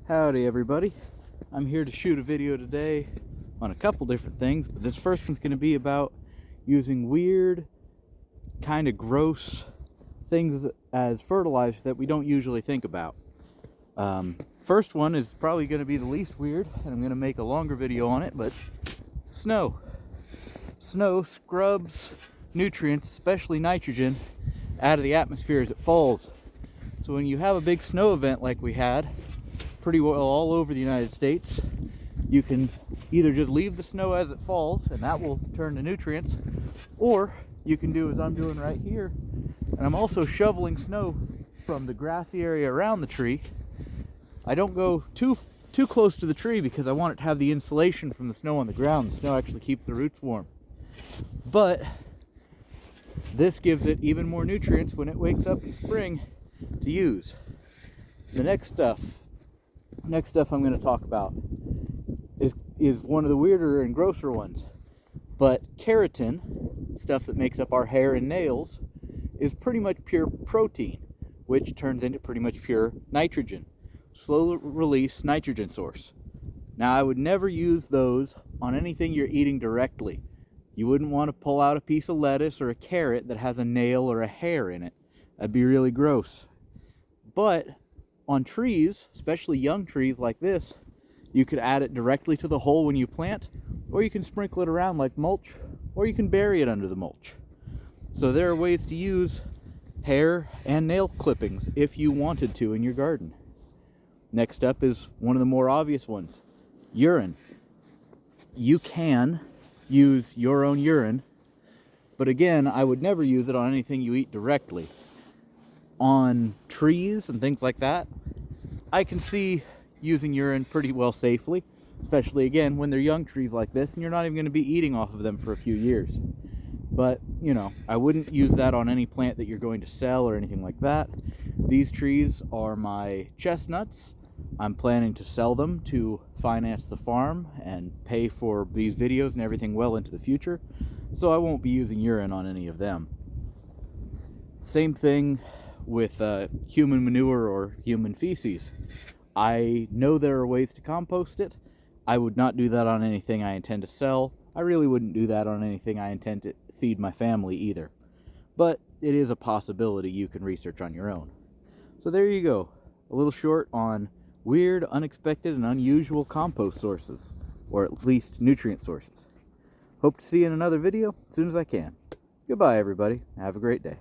Howdy everybody. I'm here to shoot a video today on a couple different things, but this first one's going to be about using weird, kind of gross things as fertilizer that we don't usually think about. First one is probably going to be the least weird, and I'm going to make a longer video on it, but snow. Snow scrubs nutrients, especially nitrogen, out of the atmosphere as it falls. So when you have a big snow event like we had, pretty well all over the United States, you can either just leave the snow as it falls and that will turn to nutrients, or you can do as I'm doing right here, and I'm also shoveling snow from the grassy area around the tree. I don't go too close to the tree because I want it to have the insulation from the snow on the ground. The snow actually keeps the roots warm, but this gives it even more nutrients when it wakes up in spring to use. The next stuff I'm going to talk about is one of the weirder and grosser ones. But keratin, stuff that makes up our hair and nails, is pretty much pure protein, which turns into pretty much pure nitrogen. Slow release nitrogen source. Now, I would never use those on anything you're eating directly. You wouldn't want to pull out a piece of lettuce or a carrot that has a nail or a hair in it. That'd be really gross. But on trees, especially young trees like this, you could add it directly to the hole when you plant, or you can sprinkle it around like mulch, or you can bury it under the mulch. So there are ways to use hair and nail clippings if you wanted to in your garden. Next up is one of the more obvious ones, urine. You can use your own urine, but again, I would never use it on anything you eat directly. On trees and things like that, I can see using urine pretty well safely, especially again when they're young trees like this and you're not even going to be eating off of them for a few years. But you know, I wouldn't use that on any plant that you're going to sell or anything like that. These trees are my chestnuts. I'm planning to sell them to finance the farm and pay for these videos and everything well into the future, so I won't be using urine on any of them. Same thing with human manure or human feces. I know there are ways to compost it. I would not do that on anything I intend to sell. I really wouldn't do that on anything I intend to feed my family either. But it is a possibility you can research on your own. So there you go. A little short on weird, unexpected, and unusual compost sources, or at least nutrient sources. Hope to see you in another video as soon as I can. Goodbye, everybody. Have a great day.